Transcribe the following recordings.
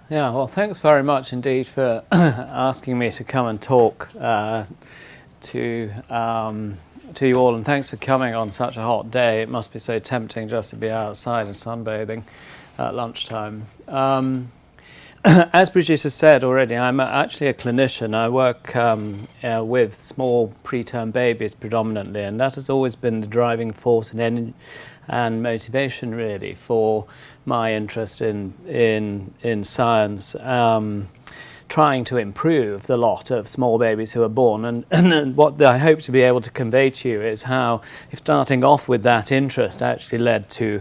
Yeah, well, thanks very much indeed for asking me to come and talk to to you all, and thanks for coming on such a hot day. It must be so tempting just to be outside and sunbathing at lunchtime. As Brigitte has said already, I'm actually a clinician. I work with small preterm babies predominantly, and that has always been the driving force and motivation really for my interest in science. Trying to improve the lot of small babies who are born, and what I hope to be able to convey to you is how, if starting off with that interest actually led to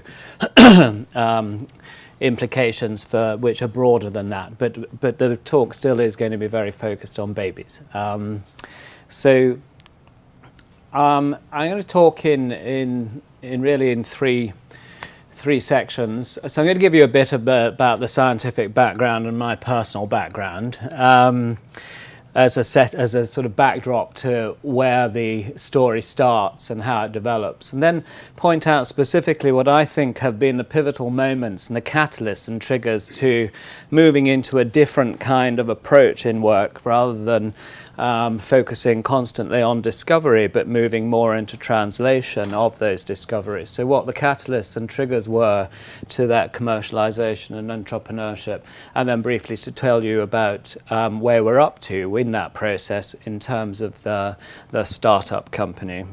implications for which are broader than that, but the talk still is going to be very focused on babies. So I'm going to talk in really in three sections. So I'm going to give you a bit about the scientific background and my personal background as a sort of backdrop to where the story starts and how it develops, and then point out specifically what I think have been the pivotal moments and the catalysts and triggers to moving into a different kind of approach in work, rather than focusing constantly on discovery, but moving more into translation of those discoveries. So what the catalysts and triggers were to that commercialization and entrepreneurship, and then briefly to tell you about where we're up to in that process in terms of the startup company.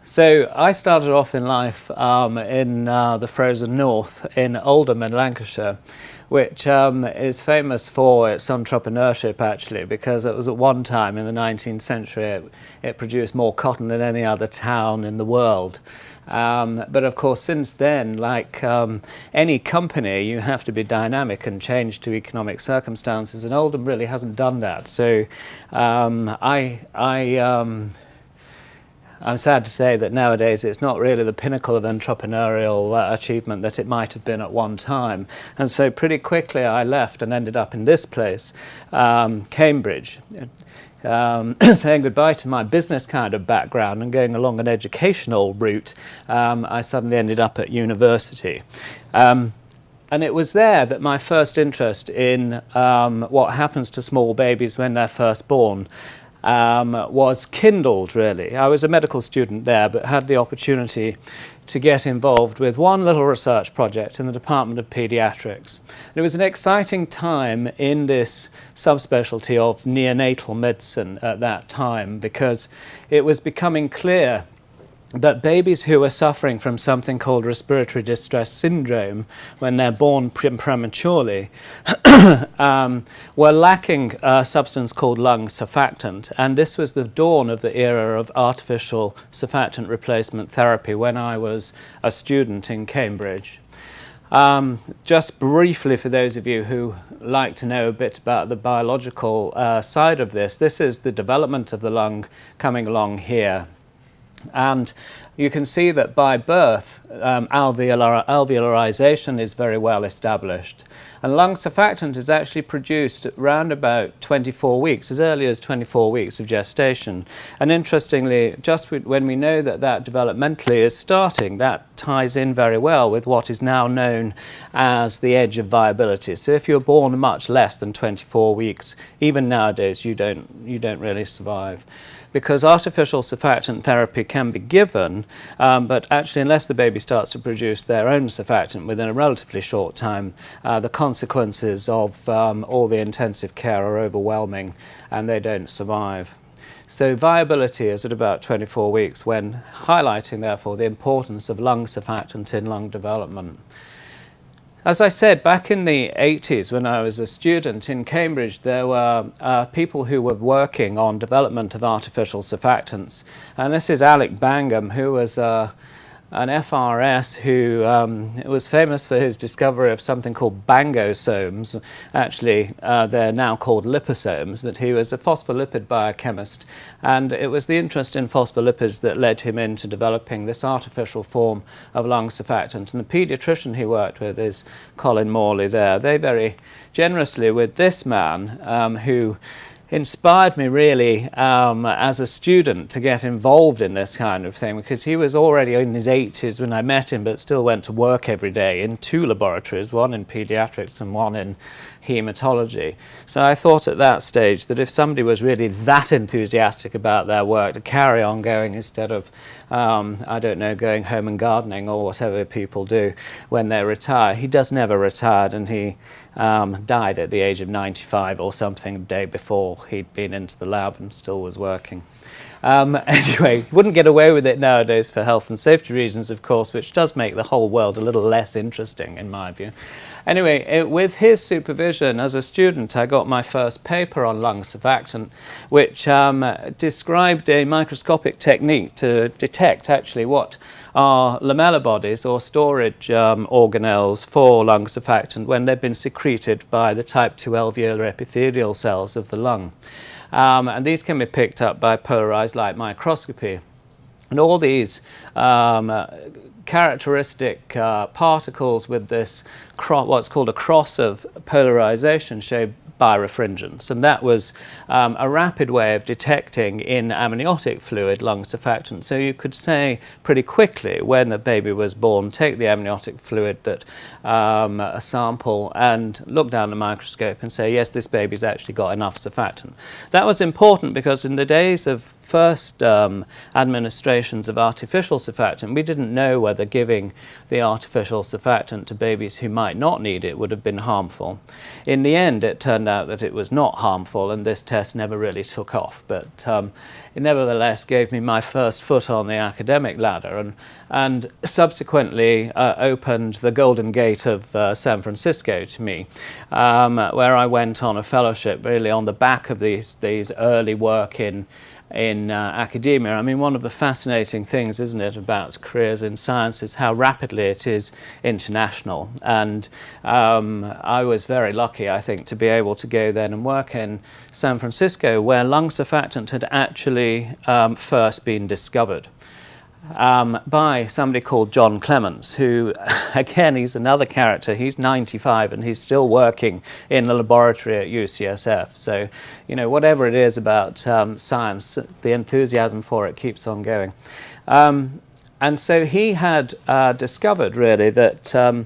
So I started off in life in the frozen north in Oldham in Lancashire, which is famous for its entrepreneurship actually, because it was at one time in the 19th century it produced more cotton than any other town in the world. But of course since then, like any company, you have to be dynamic and change to economic circumstances, and Oldham really hasn't done that. So I'm sad to say that nowadays it's not really the pinnacle of entrepreneurial achievement that it might have been at one time. And so pretty quickly I left and ended up in this place, Cambridge. Saying goodbye to my business kind of background and going along an educational route, I suddenly ended up at university. And it was there that my first interest in what happens to small babies when they're first born was kindled, really. I was a medical student there, but had the opportunity to get involved with one little research project in the Department of Pediatrics. And it was an exciting time in this subspecialty of neonatal medicine at that time, because it was becoming clear that babies who were suffering from something called respiratory distress syndrome when they're born prematurely were lacking a substance called lung surfactant. And this was the dawn of the era of artificial surfactant replacement therapy when I was a student in Cambridge. Just briefly, for those of you who like to know a bit about the biological side of this is the development of the lung coming along here. And you can see that by birth, alveolarization is very well established. And lung surfactant is actually produced at around about 24 weeks, as early as 24 weeks of gestation. And interestingly, just when we know that that developmentally is starting, that ties in very well with what is now known as the edge of viability. So if you're born much less than 24 weeks, even nowadays, you don't really survive. Because artificial surfactant therapy can be given, but actually unless the baby starts to produce their own surfactant within a relatively short time, the consequences of all the intensive care are overwhelming and they don't survive. So viability is at about 24 weeks, when highlighting therefore the importance of lung surfactant in lung development. As I said, back in the 80s when I was a student in Cambridge, there were people who were working on development of artificial surfactants. And this is Alec Bangham, who was an FRS who was famous for his discovery of something called bangosomes. Actually, they're now called liposomes, but he was a phospholipid biochemist. And it was the interest in phospholipids that led him into developing this artificial form of lung surfactant. And the pediatrician he worked with is Colin Morley there. They very generously, with this man, who inspired me really as a student to get involved in this kind of thing, because he was already in his 80s when I met him, but still went to work every day in 2 laboratories, one in pediatrics and one in haematology. So I thought at that stage that if somebody was really that enthusiastic about their work, to carry on going instead of, I don't know, going home and gardening or whatever people do when they retire. He just never retired, and he died at the age of 95 or something the day before he'd been into the lab and still was working. Anyway, wouldn't get away with it nowadays for health and safety reasons, of course, which does make the whole world a little less interesting in my view. Anyway, with his supervision as a student, I got my first paper on lung surfactant, which described a microscopic technique to detect actually what are lamellar bodies or storage organelles for lung surfactant when they've been secreted by the type 2 alveolar epithelial cells of the lung. And these can be picked up by polarized light microscopy. And all these characteristic particles with this what's called a cross of polarization show birefringence, and that was a rapid way of detecting in amniotic fluid lung surfactant. So you could say pretty quickly when the baby was born, take the amniotic fluid, that a sample, and look down the microscope and say, yes, this baby's actually got enough surfactant. That was important because in the days of first administrations of artificial surfactant, we didn't know whether giving the artificial surfactant to babies who might not need it would have been harmful. In the end, it turned out that it was not harmful, and this test never really took off. But it nevertheless gave me my first foot on the academic ladder, and subsequently opened the Golden Gate of San Francisco to me, where I went on a fellowship really on the back of these early work in academia. I mean, one of the fascinating things, isn't it, about careers in science is how rapidly it is international. And I was very lucky, I think, to be able to go then and work in San Francisco, where lung surfactant had actually first been discovered by somebody called John Clements, who, again, he's another character. He's 95 and he's still working in the laboratory at UCSF. So, you know, whatever it is about science, the enthusiasm for it keeps on going. And so he had discovered, really, that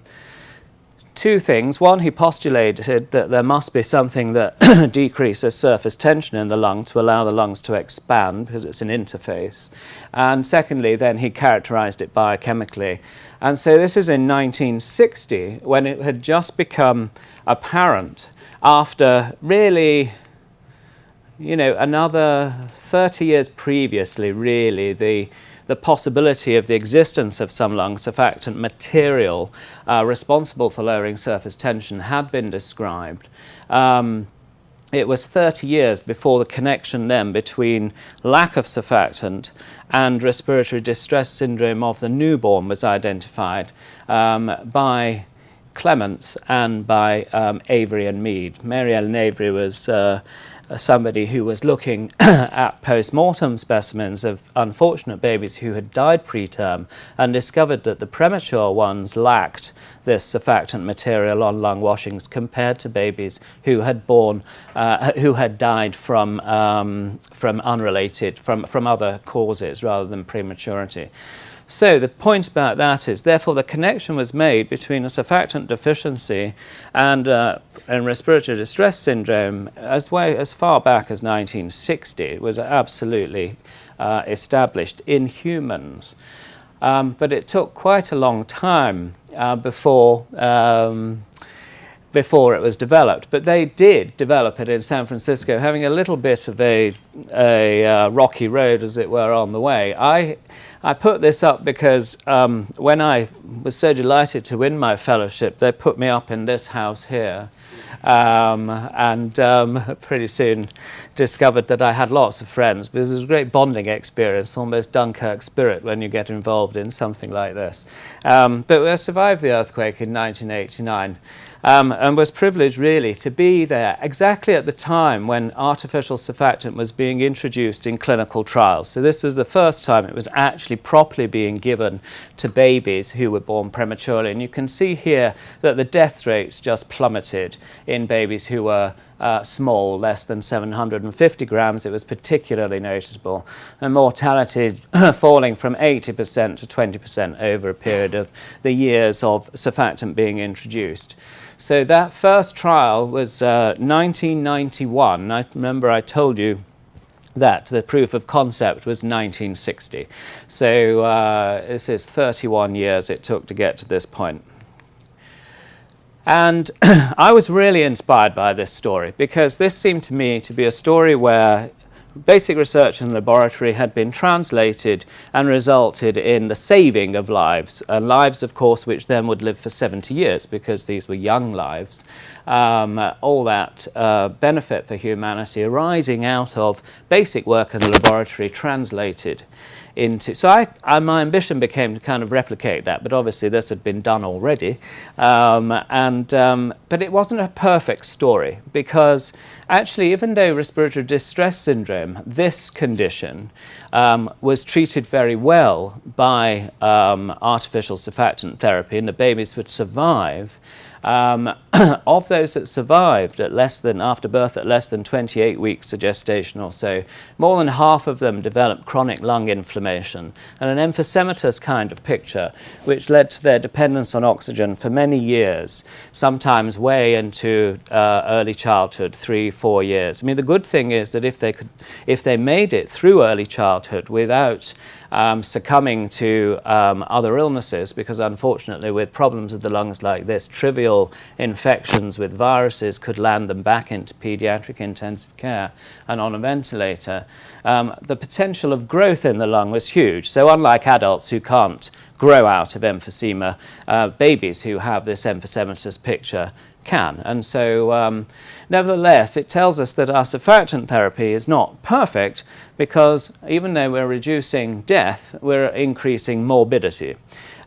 two things. One, he postulated that there must be something that decreases surface tension in the lung to allow the lungs to expand, because it's an interface. And secondly, then he characterized it biochemically. And so this is in 1960, when it had just become apparent, after really, you know, another 30 years previously, really, the possibility of the existence of some lung surfactant material responsible for lowering surface tension had been described. It was 30 years before the connection then between lack of surfactant and respiratory distress syndrome of the newborn was identified by Clements and by Avery and Mead. Mary Ellen Avery was somebody who was looking at post-mortem specimens of unfortunate babies who had died preterm and discovered that the premature ones lacked this surfactant material on lung washings compared to babies who had died from other causes rather than prematurity. So the point about that is, therefore, the connection was made between a surfactant deficiency and respiratory distress syndrome as far back as 1960. It was absolutely established in humans. But it took quite a long time before it was developed. But they did develop it in San Francisco, having a little bit of a rocky road, as it were, on the way. I put this up because when I was so delighted to win my fellowship, they put me up in this house here. And pretty soon discovered that I had lots of friends, because it was a great bonding experience, almost Dunkirk spirit when you get involved in something like this. But we survived the earthquake in 1989. And was privileged really to be there exactly at the time when artificial surfactant was being introduced in clinical trials. So this was the first time it was actually properly being given to babies who were born prematurely. And you can see here that the death rates just plummeted in babies who were small, less than 750 grams, it was particularly noticeable, and mortality falling from 80% to 20% over a period of the years of surfactant being introduced. So that first trial was 1991. I remember I told you that the proof of concept was 1960. So this is 31 years it took to get to this point. And I was really inspired by this story because this seemed to me to be a story where basic research in the laboratory had been translated and resulted in the saving of lives, lives of course which then would live for 70 years because these were young lives. All that benefit for humanity arising out of basic work in the laboratory translated into. So my ambition became to kind of replicate that, but obviously this had been done already. But it wasn't a perfect story because actually, even though respiratory distress syndrome, this condition was treated very well by artificial surfactant therapy, and the babies would survive. Of those that survived after birth at less than 28 weeks of gestation or so, more than half of them developed chronic lung inflammation and an emphysematous kind of picture, which led to their dependence on oxygen for many years, sometimes way into early childhood, 3-4 years. I mean, the good thing is that if they made it through early childhood without succumbing to other illnesses, because unfortunately with problems of the lungs like this, trivial infections with viruses could land them back into pediatric intensive care and on a ventilator. The potential of growth in the lung was huge. So unlike adults who can't grow out of emphysema, babies who have this emphysematous picture can. And so nevertheless, it tells us that our surfactant therapy is not perfect because even though we're reducing death, we're increasing morbidity.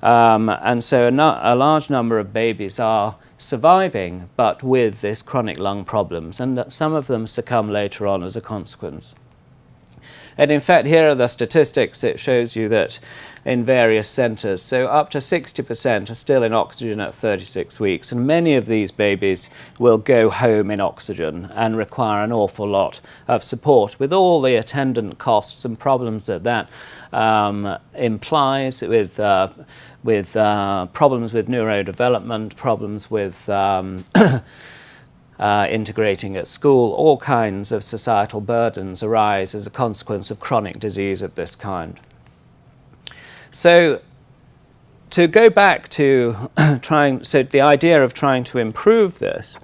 And so a large number of babies are surviving, but with this chronic lung problems, and some of them succumb later on as a consequence. And in fact, here are the statistics. It shows you that in various centres, so up to 60% are still in oxygen at 36 weeks, and many of these babies will go home in oxygen and require an awful lot of support, with all the attendant costs and problems that implies with problems with neurodevelopment, problems with integrating at school. All kinds of societal burdens arise as a consequence of chronic disease of this kind. So to go back to the idea of trying to improve this,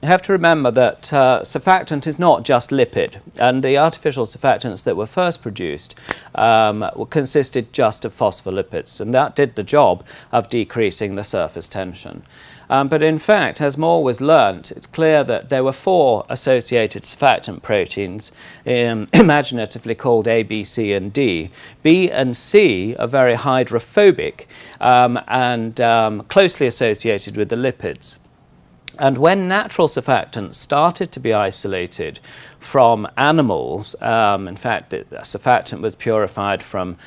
you have to remember that surfactant is not just lipid, and the artificial surfactants that were first produced consisted just of phospholipids, and that did the job of decreasing the surface tension. But in fact, as more was learnt, it's clear that there were 4 associated surfactant proteins, imaginatively called A, B, C, and D. B and C are very hydrophobic and closely associated with the lipids. And when natural surfactants started to be isolated from animals, in fact, surfactant was purified from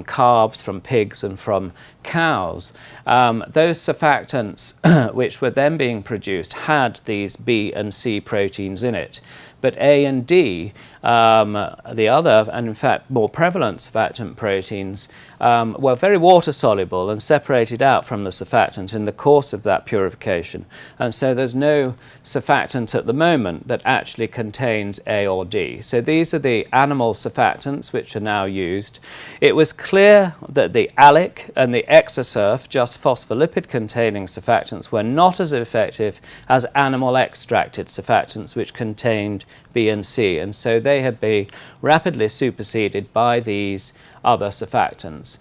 calves, from pigs, and from cows. Those surfactants, which were then being produced, had these B and C proteins in it. But A and D, the other, and in fact more prevalent surfactant proteins, were very water soluble and separated out from the surfactant in the course of that purification. And so there's no surfactant at the moment that actually contains A or D. So these are the animal surfactants which are now used. It was clear that the ALIC and the Exosurf, just phospholipid containing surfactants, were not as effective as animal extracted surfactants which contained B and C, and so they had been rapidly superseded by these other surfactants.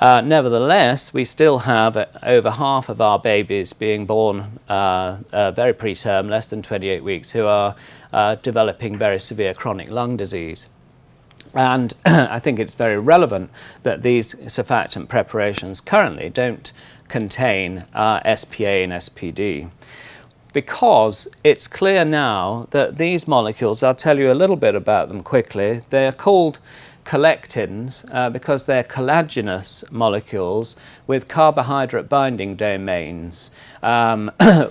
Nevertheless, we still have over half of our babies being born very preterm, less than 28 weeks, who are developing very severe chronic lung disease. And I think it's very relevant that these surfactant preparations currently don't contain SPA and SPD, because it's clear now that these molecules, I'll tell you a little bit about them quickly, they are called collectins because they're collagenous molecules with carbohydrate binding domains,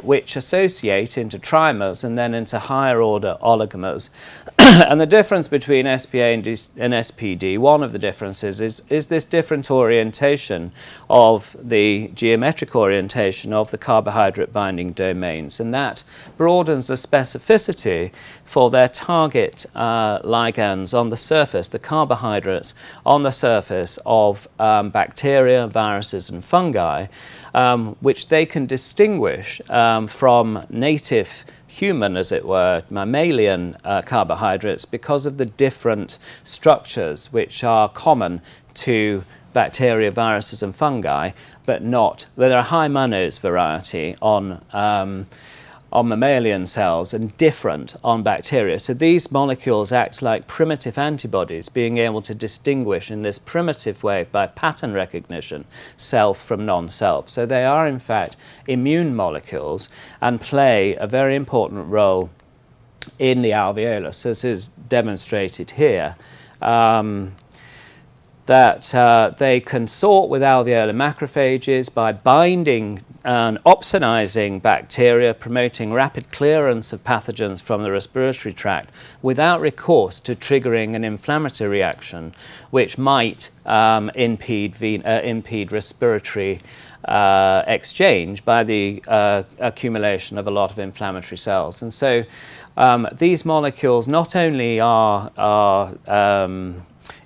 which associate into trimers and then into higher order oligomers. And the difference between SPA and SPD, one of the differences is this different orientation of the geometric orientation of the carbohydrate binding domains, and that broadens the specificity for their target ligands on the surface, the carbohydrates on the surface of bacteria, viruses and fungi, which they can distinguish from native human, as it were, mammalian carbohydrates because of the different structures which are common to bacteria, viruses and fungi, but not, well, there are high mannose variety on mammalian cells and different on bacteria. So these molecules act like primitive antibodies, being able to distinguish in this primitive way by pattern recognition self from non-self. So they are in fact immune molecules and play a very important role in the alveolus. This is demonstrated here. That they consort with alveolar macrophages by binding and opsonizing bacteria, promoting rapid clearance of pathogens from the respiratory tract without recourse to triggering an inflammatory reaction, which might impede respiratory exchange by the accumulation of a lot of inflammatory cells. And so these molecules not only are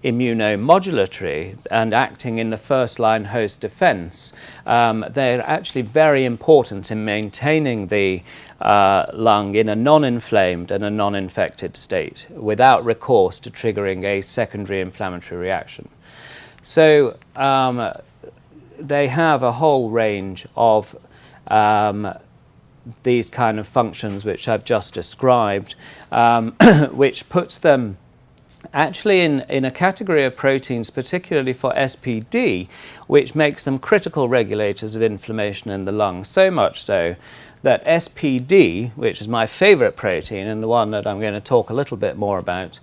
immunomodulatory and acting in the first-line host defense, they're actually very important in maintaining the lung in a non-inflamed and a non-infected state without recourse to triggering a secondary inflammatory reaction. So they have a whole range of these kind of functions which I've just described, which puts them actually in a category of proteins, particularly for SPD, which makes them critical regulators of inflammation in the lung, so much so that SPD, which is my favorite protein and the one that I'm going to talk a little bit more about,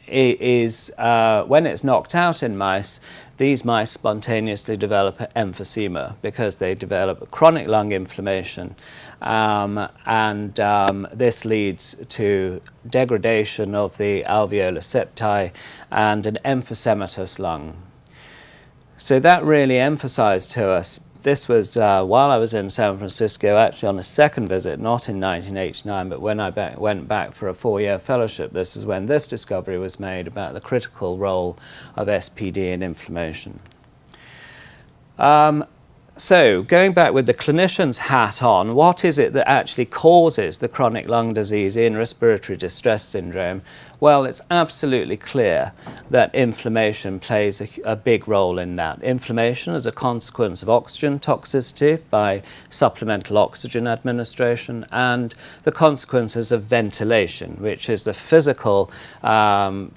is when it's knocked out in mice, these mice spontaneously develop emphysema because they develop chronic lung inflammation, and this leads to degradation of the alveolar septae and an emphysematous lung. So that really emphasized to us. This was while I was in San Francisco, actually on a second visit, not in 1989, but when I went back for a 4-year fellowship. This is when this discovery was made about the critical role of SPD in inflammation. So going back with the clinician's hat on, what is it that actually causes the chronic lung disease in respiratory distress syndrome? Well, it's absolutely clear that inflammation plays a big role in that. Inflammation is a consequence of oxygen toxicity by supplemental oxygen administration, and the consequences of ventilation, which is the physical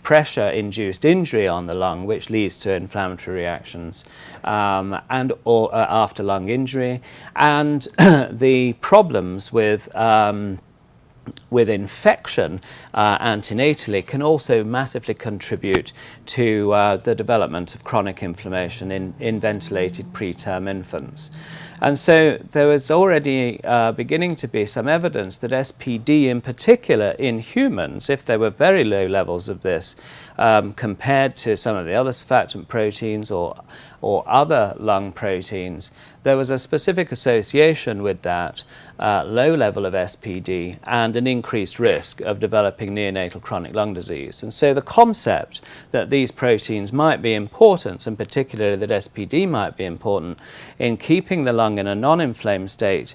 pressure-induced injury on the lung, which leads to inflammatory reactions or after lung injury, and the problems with infection antenatally can also massively contribute to the development of chronic inflammation in ventilated preterm infants. And so there was already beginning to be some evidence that SPD in particular in humans, if there were very low levels of this compared to some of the other surfactant proteins or other lung proteins, there was a specific association with that low level of SPD and an increased risk of developing neonatal chronic lung disease. And so the concept that these proteins might be important, and particularly that SPD might be important in keeping the lung in a non-inflamed state,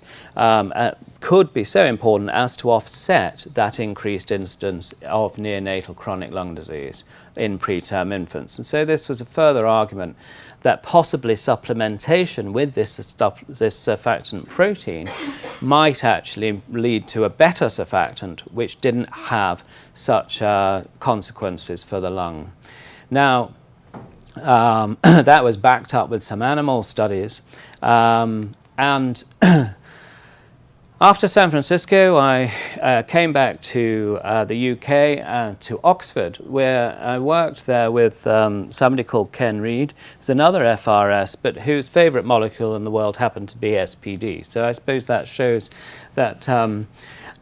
could be so important as to offset that increased incidence of neonatal chronic lung disease in preterm infants. And so this was a further argument that possibly supplementation with this surfactant protein might actually lead to a better surfactant which didn't have such consequences for the lung. Now, that was backed up with some animal studies, and After San Francisco, I came back to the UK, to Oxford, where I worked there with somebody called Ken Reed, who's another FRS, but whose favourite molecule in the world happened to be SPD. So I suppose that shows that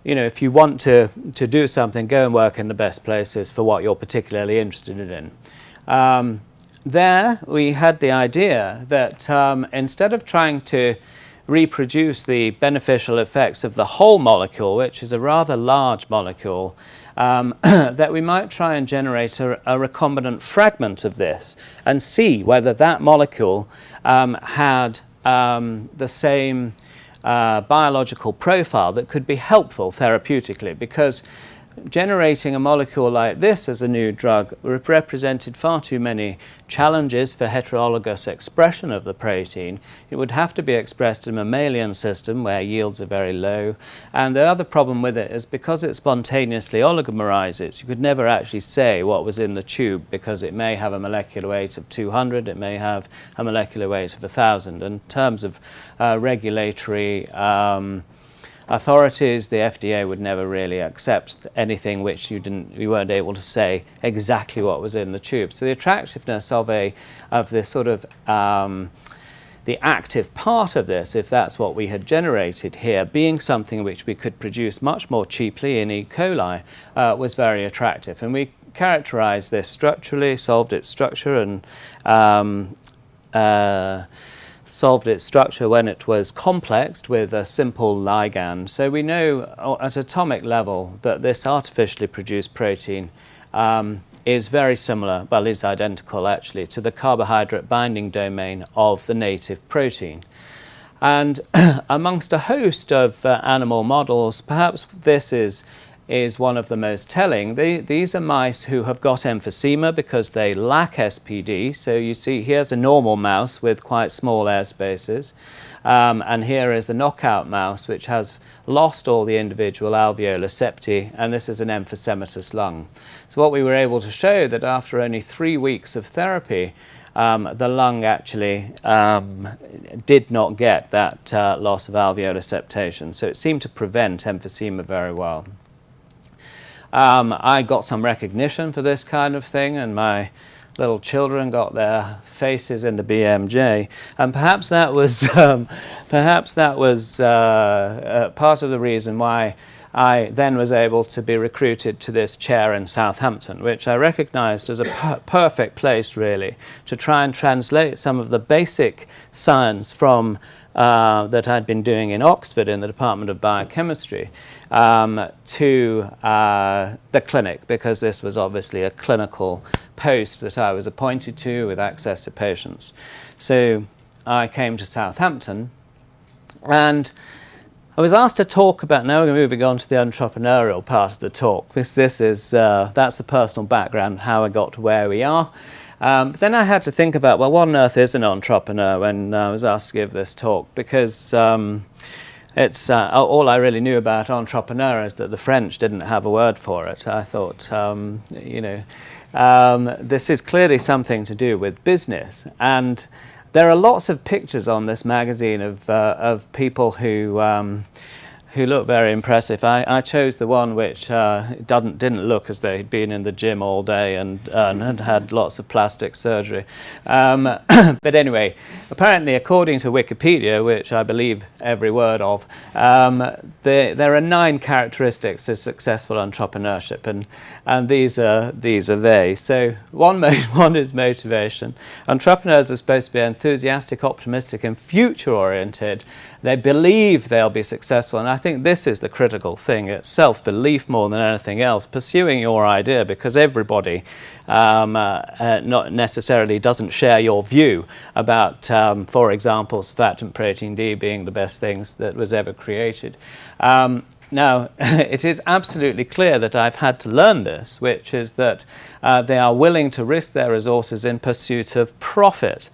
if you want to do something, go and work in the best places for what you're particularly interested in. There we had the idea that instead of trying to reproduce the beneficial effects of the whole molecule, which is a rather large molecule, that we might try and generate a recombinant fragment of this and see whether that molecule had the same biological profile that could be helpful therapeutically, because generating a molecule like this as a new drug represented far too many challenges for heterologous expression of the protein. It would have to be expressed in a mammalian system where yields are very low. And the other problem with it is because it spontaneously oligomerizes, you could never actually say what was in the tube, because it may have a molecular weight of 200, it may have a molecular weight of 1,000. In terms of regulatory authorities, the FDA would never really accept anything which you weren't able to say exactly what was in the tube. So the attractiveness of this sort of the active part of this, if that's what we had generated here, being something which we could produce much more cheaply in E. coli, was very attractive. And we characterized this structurally, solved its structure, and solved its structure when it was complexed with a simple ligand. So we know at atomic level that this artificially produced protein is very similar, well, is identical actually, to the carbohydrate binding domain of the native protein. And amongst a host of animal models, perhaps this is one of the most telling. These are mice who have got emphysema because they lack SPD. So you see here's a normal mouse with quite small air spaces. And here is the knockout mouse, which has lost all the individual alveolar septi, and this is an emphysematous lung. So what we were able to show that after only 3 weeks of therapy, the lung actually did not get that loss of alveolar septation. So it seemed to prevent emphysema very well. I got some recognition for this kind of thing, and my little children got their faces in the BMJ, and perhaps that was part of the reason why I then was able to be recruited to this chair in Southampton, which I recognized as a perfect place really to try and translate some of the basic science from that I'd been doing in Oxford in the Department of Biochemistry to the clinic, because this was obviously a clinical post that I was appointed to with access to patients. So I came to Southampton, and I was asked to talk about, now we're moving on to the entrepreneurial part of the talk. That's the personal background, how I got to where we are. But then I had to think about, well, what on earth is an entrepreneur when I was asked to give this talk, because it's all I really knew about entrepreneur is that the French didn't have a word for it. I thought, this is clearly something to do with business. And there are lots of pictures on this magazine of people who look very impressive. I chose the one which didn't look as though he'd been in the gym all day and had lots of plastic surgery. But anyway, apparently, according to Wikipedia, which I believe every word of, there are 9 characteristics of successful entrepreneurship, and these are they. So one is motivation. Entrepreneurs are supposed to be enthusiastic, optimistic, and future-oriented. They believe they'll be successful, and I think this is the critical thing. It's self-belief more than anything else, pursuing your idea, because everybody not necessarily doesn't share your view about, for example, surfactant protein D being the best things that was ever created. Now, it is absolutely clear that I've had to learn this, which is that they are willing to risk their resources in pursuit of profit.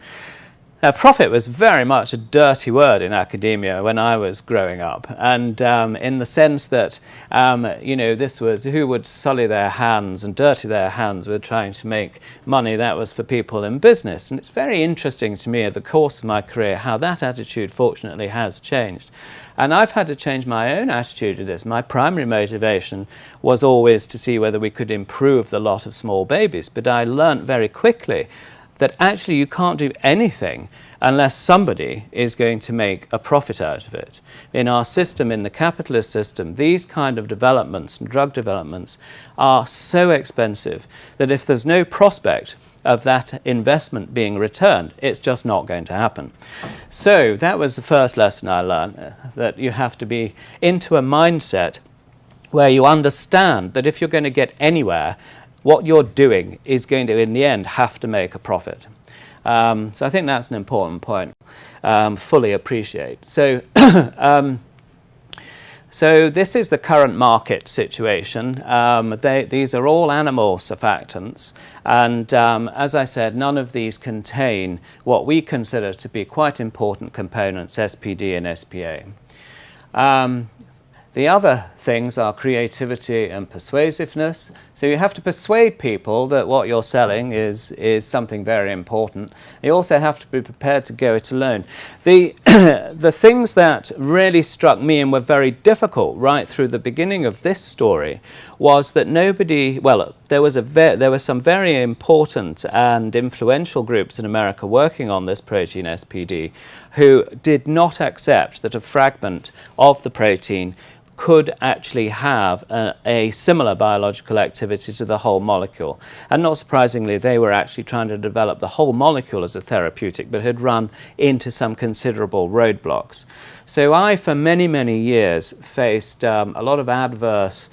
Profit was very much a dirty word in academia when I was growing up, and in the sense that, this was who would sully their hands and dirty their hands with trying to make money. That was for people in business. And it's very interesting to me, at the course of my career, how that attitude fortunately has changed. And I've had to change my own attitude to this. My primary motivation was always to see whether we could improve the lot of small babies, but I learnt very quickly that actually you can't do anything unless somebody is going to make a profit out of it. In our system, in the capitalist system, these kind of developments, drug developments, are so expensive that if there's no prospect of that investment being returned, it's just not going to happen. So that was the first lesson I learned, that you have to be into a mindset where you understand that if you're going to get anywhere, what you're doing is going to, in the end, have to make a profit. So I think that's an important point, fully appreciate. So, so this is the current market situation. These are all animal surfactants, and as I said, none of these contain what we consider to be quite important components, SPD and SPA. The other things are creativity and persuasiveness. So you have to persuade people that what you're selling is something very important. You also have to be prepared to go it alone. The things that really struck me and were very difficult right through the beginning of this story was that there were some very important and influential groups in America working on this protein SPD who did not accept that a fragment of the protein could actually have a similar biological activity to the whole molecule. And not surprisingly, they were actually trying to develop the whole molecule as a therapeutic, but had run into some considerable roadblocks. So I, for many, many years, faced a lot of adverse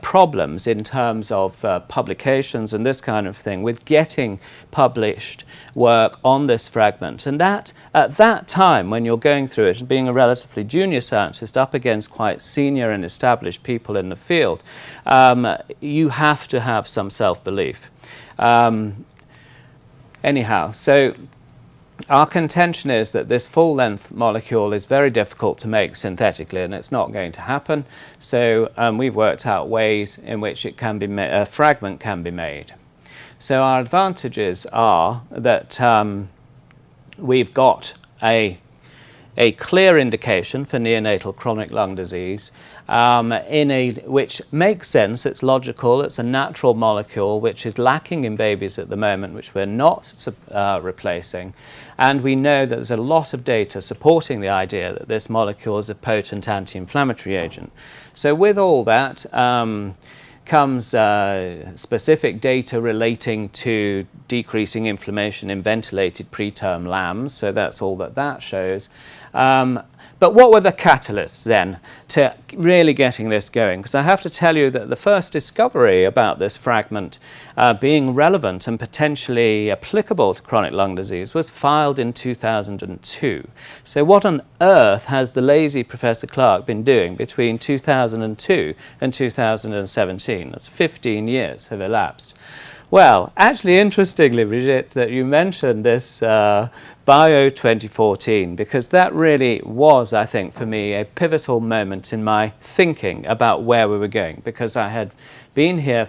problems in terms of publications and this kind of thing with getting published work on this fragment. And that, at that time, when you're going through it and being a relatively junior scientist up against quite senior and established people in the field, you have to have some self-belief. Anyhow, so our contention is that this full-length molecule is very difficult to make synthetically, and it's not going to happen. So we've worked out ways in which it can be a fragment can be made. So our advantages are that we've got a clear indication for neonatal chronic lung disease, which makes sense. It's logical. It's a natural molecule which is lacking in babies at the moment, which we're not replacing. And we know that there's a lot of data supporting the idea that this molecule is a potent anti-inflammatory agent. So with all that comes specific data relating to decreasing inflammation in ventilated preterm lambs. So that's all that shows. But what were the catalysts then to really getting this going? Because I have to tell you that the first discovery about this fragment being relevant and potentially applicable to chronic lung disease was filed in 2002. So what on earth has the lazy Professor Clark been doing between 2002 and 2017? That's 15 years have elapsed. Well, actually, interestingly, Brigitte, that you mentioned this Bio 2014, because that really was, I think, for me, a pivotal moment in my thinking about where we were going, because I had been here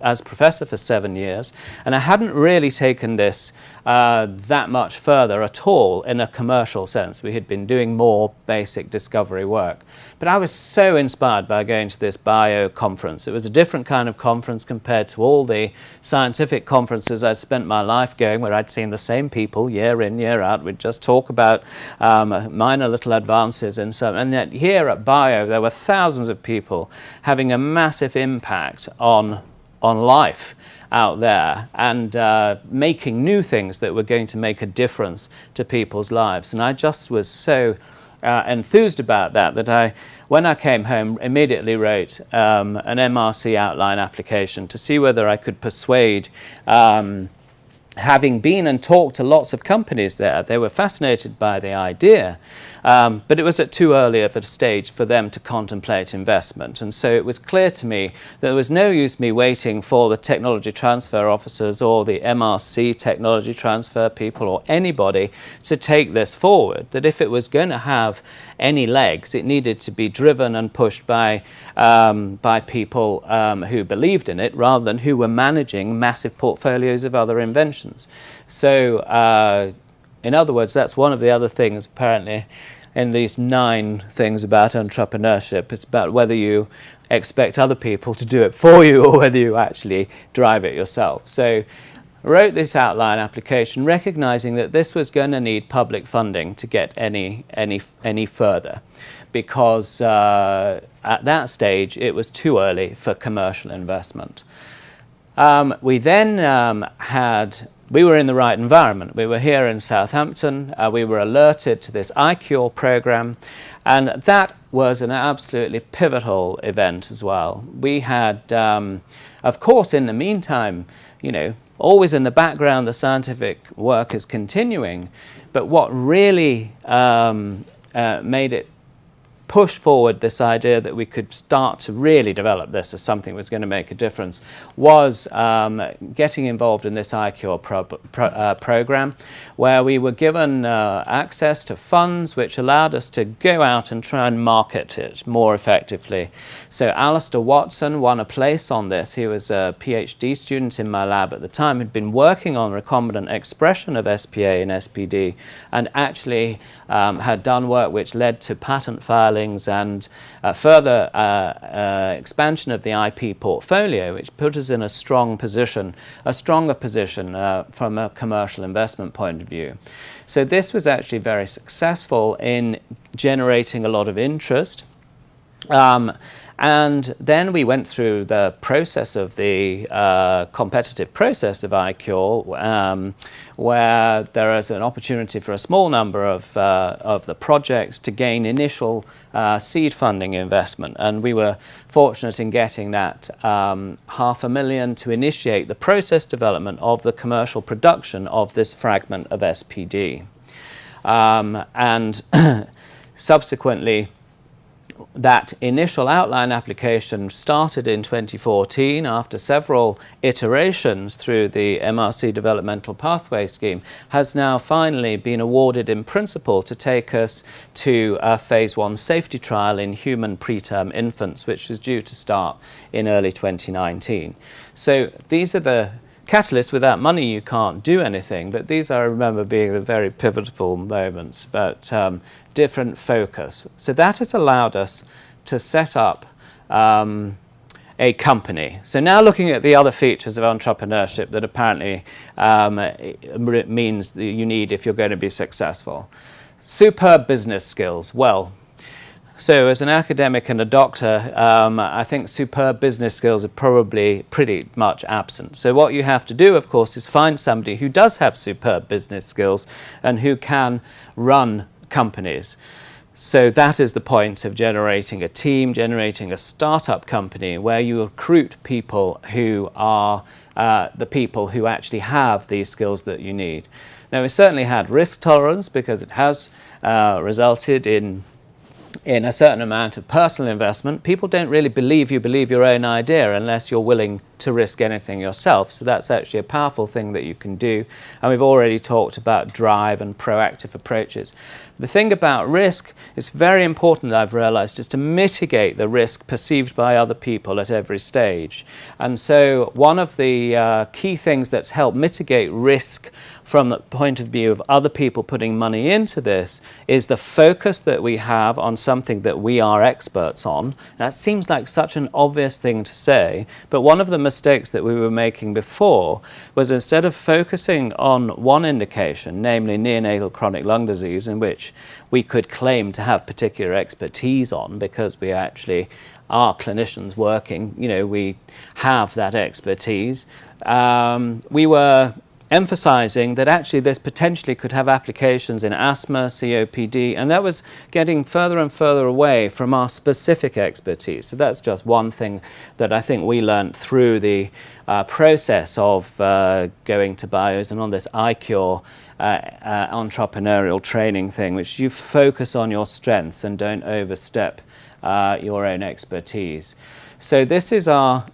as professor for 7 years, and I hadn't really taken this that much further at all in a commercial sense. We had been doing more basic discovery work. But I was so inspired by going to this bio conference. It was a different kind of conference compared to all the scientific conferences I'd spent my life going, where I'd seen the same people year in, year out. We'd just talk about minor little advances in some. And yet here at bio, there were thousands of people having a massive impact on life out there and making new things that were going to make a difference to people's lives. And I just was so enthused about that when I came home, immediately wrote an MRC outline application to see whether I could persuade having been and talked to lots of companies there, they were fascinated by the idea, but it was at too early of a stage for them to contemplate investment. And so it was clear to me that there was no use me waiting for the technology transfer officers or the MRC technology transfer people or anybody to take this forward, that if it was going to have any legs, it needed to be driven and pushed by people who believed in it rather than who were managing massive portfolios of other inventions. So in other words, that's one of the other things apparently in these 9 things about entrepreneurship. It's about whether you expect other people to do it for you or whether you actually drive it yourself. So I wrote this outline application recognizing that this was going to need public funding to get any further, because at that stage it was too early for commercial investment. We then we were in the right environment. We were here in Southampton. We were alerted to this iCure program, and that was an absolutely pivotal event as well. We had, of course, in the meantime, always in the background, the scientific work is continuing, but what really made it push forward this idea that we could start to really develop this as something that was going to make a difference was getting involved in this iCure program, where we were given access to funds which allowed us to go out and try and market it more effectively. So Alistair Watson won a place on this. He was a PhD student in my lab at the time, had been working on recombinant expression of SPA and SPD, and actually had done work which led to patent filing and further expansion of the IP portfolio, which put us in a stronger position from a commercial investment point of view. So this was actually very successful in generating a lot of interest. And then we went through the process of the competitive process of iCure, where there is an opportunity for a small number of the projects to gain initial seed funding investment. And we were fortunate in getting that $500,000 to initiate the process development of the commercial production of this fragment of SPD. And subsequently, that initial outline application started in 2014 after several iterations through the MRC Developmental Pathway Scheme, has now finally been awarded in principle to take us to a phase 1 safety trial in human preterm infants, which was due to start in early 2019. So these are the catalysts. Without money you can't do anything, but these I remember being the very pivotal moments, but different focus. So that has allowed us to set up a company. So now looking at the other features of entrepreneurship that apparently means that you need if you're going to be successful. Superb business skills. Well, so as an academic and a doctor, I think superb business skills are probably pretty much absent. So what you have to do, of course, is find somebody who does have superb business skills and who can run companies. So that is the point of generating a team, generating a startup company where you recruit people who are the people who actually have these skills that you need. Now, we certainly had risk tolerance because it has resulted in a certain amount of personal investment. People don't really believe you believe your own idea unless you're willing to risk anything yourself. So that's actually a powerful thing that you can do. And we've already talked about drive and proactive approaches. The thing about risk, it's very important, I've realized, is to mitigate the risk perceived by other people at every stage. And so one of the key things that's helped mitigate risk from the point of view of other people putting money into this is the focus that we have on something that we are experts on. That seems like such an obvious thing to say, but one of the mistakes that we were making before was instead of focusing on one indication, namely neonatal chronic lung disease, in which we could claim to have particular expertise on because we actually are clinicians working, we have that expertise. We were emphasizing that actually this potentially could have applications in asthma, COPD, and that was getting further and further away from our specific expertise. So that's just one thing that I think we learned through the process of going to bios and on this iCure entrepreneurial training thing, which you focus on your strengths and don't overstep your own expertise. So this is our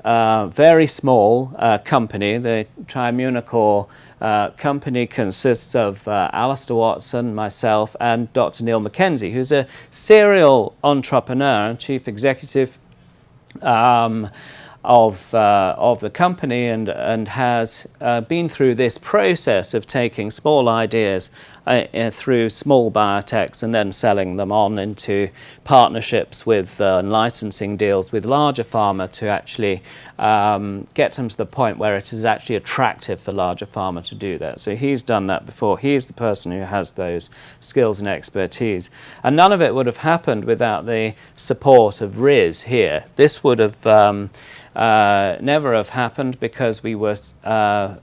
very small company. The Triimmunocore company consists of Alistair Watson, myself, and Dr. Neil Mackenzie, who's a serial entrepreneur and chief executive of the company, and has been through this process of taking small ideas through small biotechs and then selling them on into partnerships with licensing deals with larger pharma to actually get them to the point where it is actually attractive for larger pharma to do that. So he's done that before. He's the person who has those skills and expertise. And none of it would have happened without the support of Riz here. This would have never have happened because we were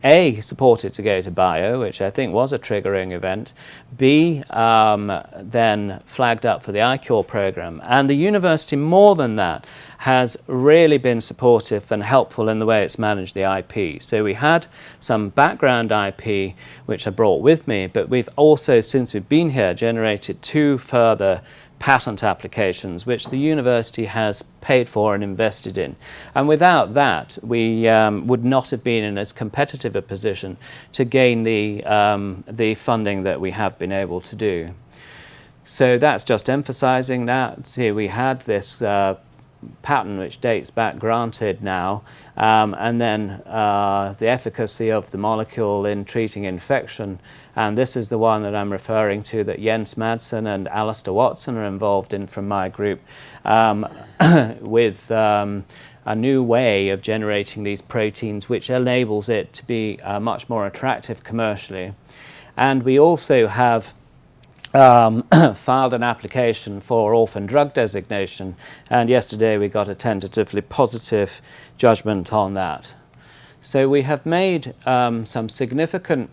A, supported to go to bio, which I think was a triggering event, B, then flagged up for the iCure program, and the university more than that has really been supportive and helpful in the way it's managed the IP. So we had some background IP which I brought with me, but we've also, since we've been here, generated 2 further patent applications which the university has paid for and invested in. And without that, we would not have been in as competitive a position to gain the funding that we have been able to do. So that's just emphasizing that. See, we had this patent which dates back granted now, and then the efficacy of the molecule in treating infection. And this is the one that I'm referring to that Jens Madsen and Alistair Watson are involved in from my group, with a new way of generating these proteins which enables it to be much more attractive commercially. And we also have filed an application for orphan drug designation, and yesterday we got a tentatively positive judgment on that. So we have made some significant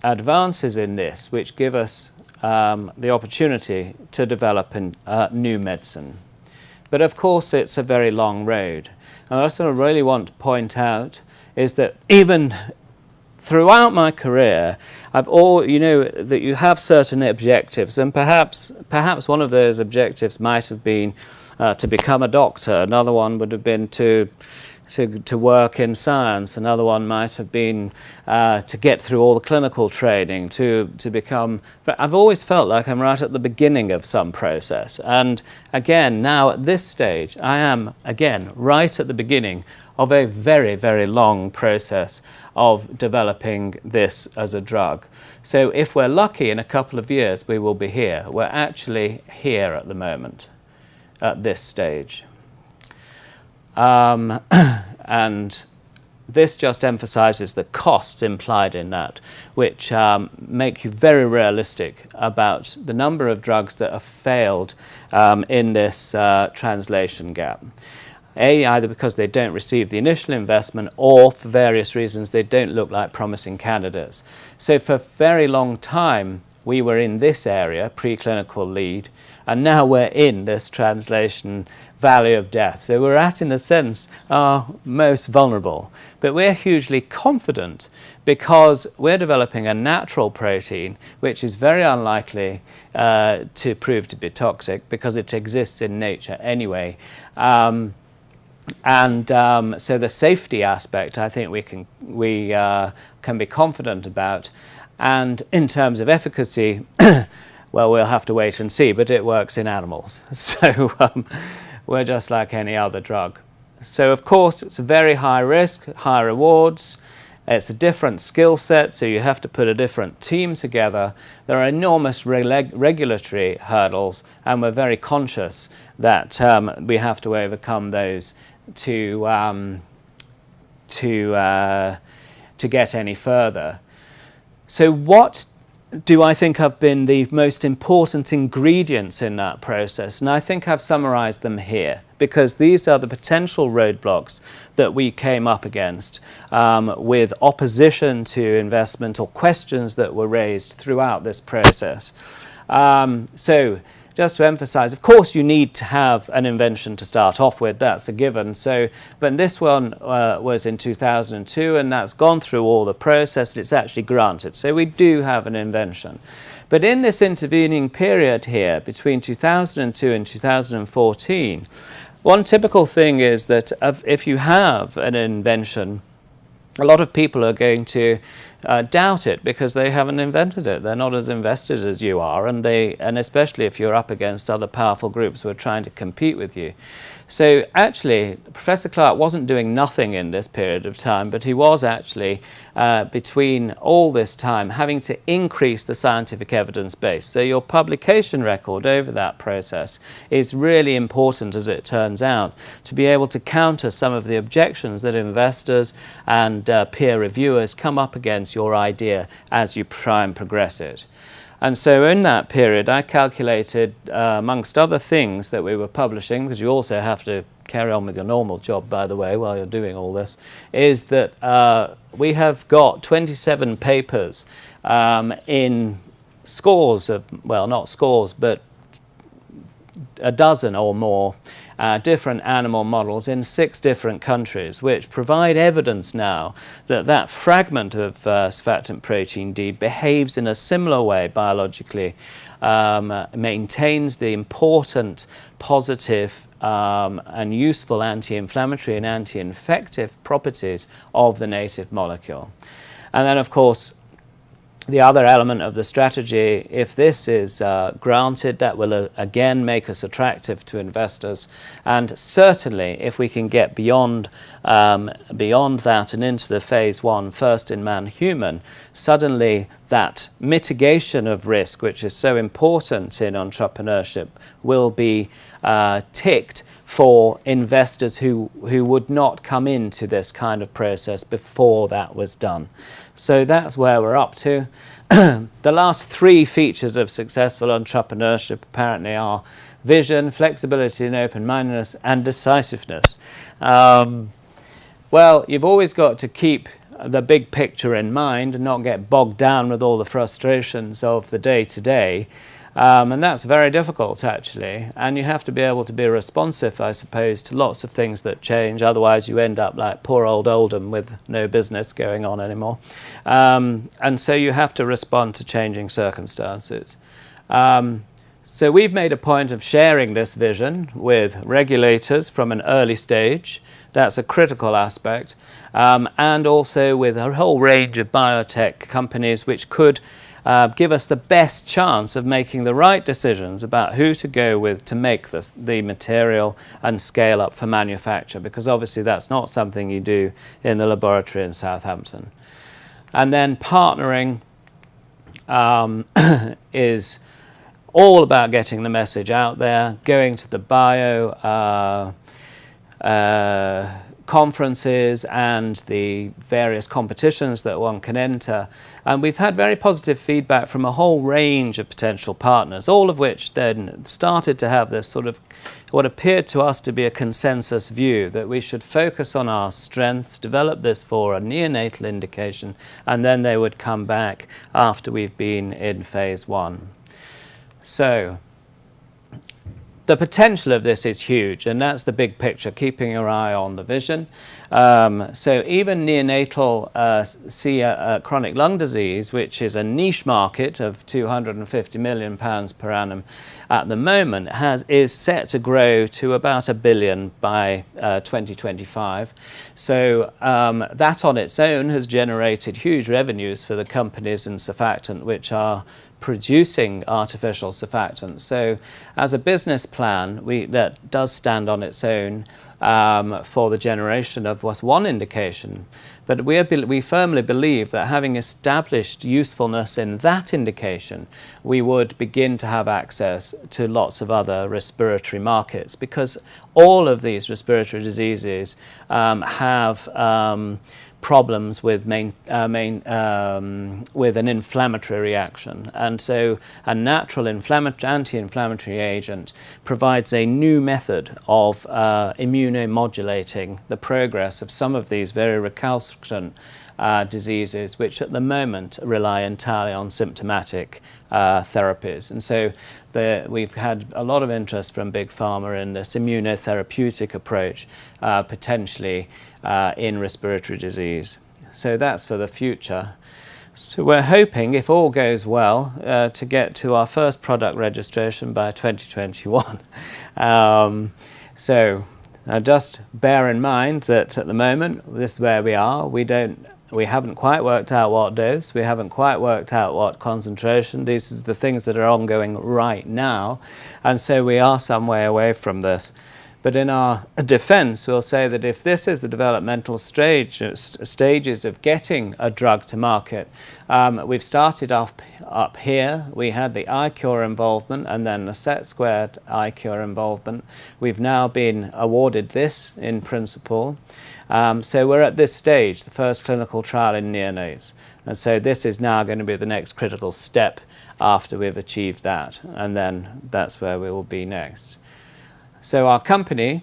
advances in this which give us the opportunity to develop a new medicine. But of course it's a very long road. And what I really want to point out is that even throughout my career, that you have certain objectives, and perhaps one of those objectives might have been to become a doctor. Another one would have been to work in science. Another one might have been to get through all the clinical training, to become. But I've always felt like I'm right at the beginning of some process. And again, now at this stage, I am again right at the beginning of a very, very long process of developing this as a drug. So if we're lucky, in a couple of years, we will be here. We're actually here at the moment, at this stage. And this just emphasizes the costs implied in that, which make you very realistic about the number of drugs that have failed in this translation gap. Either because they don't receive the initial investment, or for various reasons they don't look like promising candidates. So for a very long time we were in this area, preclinical lead, and now we're in this translation valley of death. So we're at, in a sense, our most vulnerable. But we're hugely confident because we're developing a natural protein which is very unlikely to prove to be toxic because it exists in nature anyway. So the safety aspect, I think we can be confident about. And in terms of efficacy, well, we'll have to wait and see, but it works in animals. So we're just like any other drug. So of course it's a very high risk, high rewards. It's a different skill set, so you have to put a different team together. There are enormous regulatory hurdles, and we're very conscious that we have to overcome those to get any further. So what do I think have been the most important ingredients in that process? And I think I've summarized them here, because these are the potential roadblocks that we came up against with opposition to investment or questions that were raised throughout this process. So just to emphasize, of course you need to have an invention to start off with, that's a given. So, but this one was in 2002 and that's gone through all the process, it's actually granted. So we do have an invention. But in this intervening period here, between 2002 and 2014, one typical thing is that if you have an invention, a lot of people are going to doubt it because they haven't invented it. They're not as invested as you are, and especially if you're up against other powerful groups who are trying to compete with you. So actually, Professor Clark wasn't doing nothing in this period of time, but he was actually, between all this time, having to increase the scientific evidence base. So your publication record over that process is really important, as it turns out, to be able to counter some of the objections that investors and peer reviewers come up against your idea as you try and progress it. And so in that period, I calculated, amongst other things that we were publishing, because you also have to carry on with your normal job, by the way, while you're doing all this, is that we have got 27 papers in scores of, well, not scores, but a dozen or more different animal models in 6 different countries, which provide evidence now that that fragment of surfactant protein D behaves in a similar way biologically, maintains the important positive and useful anti-inflammatory and anti-infective properties of the native molecule. And then, of course, the other element of the strategy, if this is granted, that will again make us attractive to investors. And certainly, if we can get beyond that and into the phase 1, first in man human, suddenly that mitigation of risk, which is so important in entrepreneurship, will be ticked for investors who would not come into this kind of process before that was done. So that's where we're up to. The last 3 features of successful entrepreneurship apparently are vision, flexibility and open-mindedness, and decisiveness. Well, you've always got to keep the big picture in mind and not get bogged down with all the frustrations of the day-to-day. And that's very difficult, actually. And you have to be able to be responsive, I suppose, to lots of things that change. Otherwise, you end up like poor old Oldham with no business going on anymore. And so you have to respond to changing circumstances. So we've made a point of sharing this vision with regulators from an early stage. That's a critical aspect. And also with a whole range of biotech companies which could give us the best chance of making the right decisions about who to go with to make the material and scale up for manufacture, because obviously that's not something you do in the laboratory in Southampton. And then partnering is all about getting the message out there, going to the bio conferences and the various competitions that one can enter. And we've had very positive feedback from a whole range of potential partners, all of which then started to have this sort of what appeared to us to be a consensus view that we should focus on our strengths, develop this for a neonatal indication, and then they would come back after we've been in phase 1. So the potential of this is huge, and that's the big picture, keeping your eye on the vision. So even neonatal chronic lung disease, which is a niche market of £250 million per annum at the moment, is set to grow to about £1 billion by 2025. So that on its own has generated huge revenues for the companies in surfactant which are producing artificial surfactants. So as a business plan, that does stand on its own for the generation of one indication. But we firmly believe that having established usefulness in that indication, we would begin to have access to lots of other respiratory markets, because all of these respiratory diseases have problems with with an inflammatory reaction. And so a natural anti-inflammatory agent provides a new method of immunomodulating the progress of some of these very recalcitrant diseases, which at the moment rely entirely on symptomatic therapies. And so we've had a lot of interest from Big Pharma in this immunotherapeutic approach, potentially in respiratory disease. So that's for the future. So we're hoping, if all goes well, to get to our first product registration by 2021. So just bear in mind that at the moment, this is where we are. We haven't quite worked out what dose, we haven't quite worked out what concentration. These are the things that are ongoing right now, and so we are some way away from this. But in our defense, we'll say that if this is the developmental stages of getting a drug to market, we've started up here. We had the iCure involvement and then the set squared iCure involvement. We've now been awarded this in principle. So we're at this stage, the first clinical trial in neonates. And so this is now going to be the next critical step after we've achieved that. And then that's where we will be next. So our company,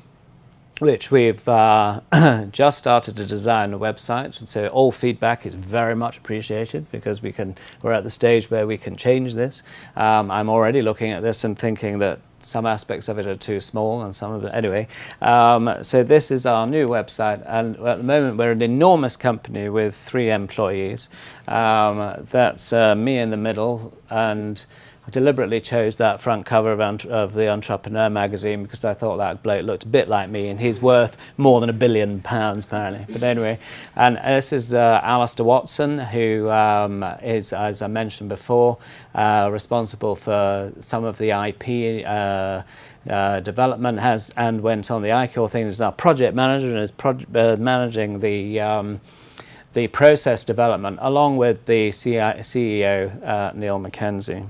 which we've just started to design a website, and so all feedback is very much appreciated because we're at the stage where we can change this. I'm already looking at this and thinking that some aspects of it are too small and some of it, anyway. So this is our new website, and at the moment we're an enormous company with 3 employees. That's me in the middle, and I deliberately chose that front cover of the Entrepreneurial magazine because I thought that bloke looked a bit like me, and he's worth more than £1 billion apparently. But anyway, and this is Alistair Watson, who is, as I mentioned before, responsible for some of the IP development, and went on the iCure thing as our project manager and is managing the process development along with the CEO Neil Mackenzie.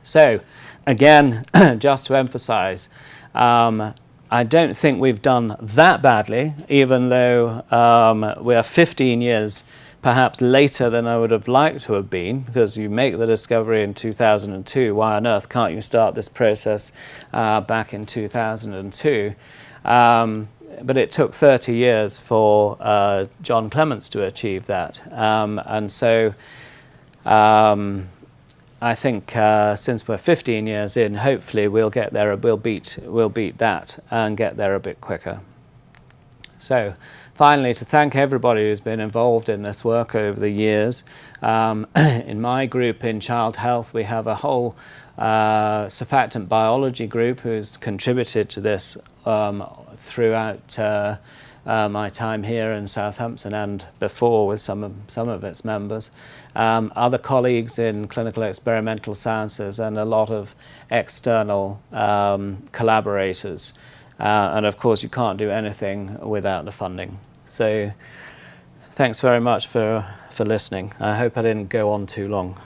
So, again, just to emphasize, I don't think we've done that badly, even though we're 15 years perhaps later than I would have liked to have been, because you make the discovery in 2002. Why on earth can't you start this process back in 2002? But it took 30 years for John Clements to achieve that. And so I think since we're 15 years in, hopefully we'll get there. We'll beat that and get there a bit quicker. So, finally, to thank everybody who's been involved in this work over the years. In my group in Child Health, we have a whole surfactant biology group who's contributed to this throughout my time here in Southampton and before with some of its members. Other colleagues in clinical experimental sciences and a lot of external collaborators. And of course, you can't do anything without the funding. So thanks very much for listening. I hope I didn't go on too long.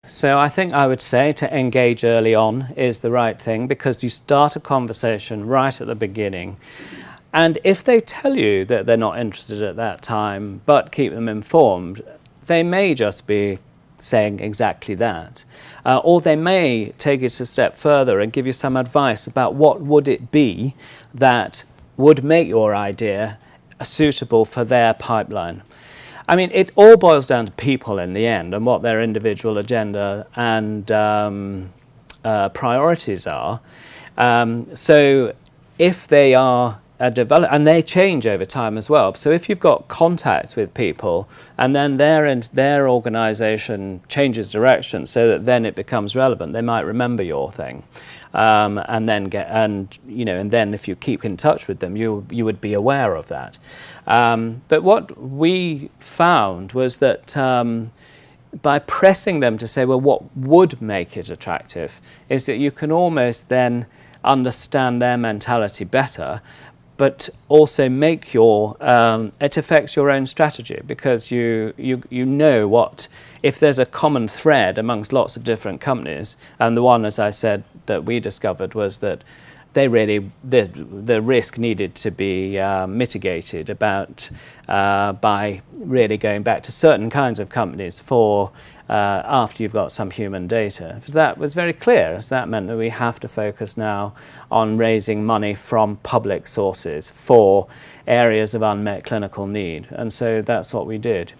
So I think I would say to engage early on is the right thing, because you start a conversation right at the beginning. And if they tell you that they're not interested at that time, but keep them informed, they may just be saying exactly that. Or they may take it a step further and give you some advice about what would it be that would make your idea suitable for their pipeline. I mean, it all boils down to people in the end and what their individual agenda and priorities are. So if they are and they change over time as well. So if you've got contacts with people and then their organisation changes direction so that then it becomes relevant, they might remember your thing. And then if you keep in touch with them, you would be aware of that. But what we found was that by pressing them to say, well, what would make it attractive, is that you can almost then understand their mentality better but also make your it affects your own strategy, because you know what, if there's a common thread amongst lots of different companies, and the one, as I said, that we discovered was that the risk needed to be mitigated by really going back to certain kinds of companies for after you've got some human data. That was very clear. So that meant that we have to focus now on raising money from public sources for areas of unmet clinical need, and so that's what we did.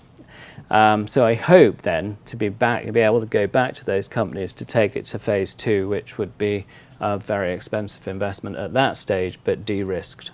So I hope then to be able to go back to those companies to take it to phase 2, which would be a very expensive investment at that stage, but de-risked.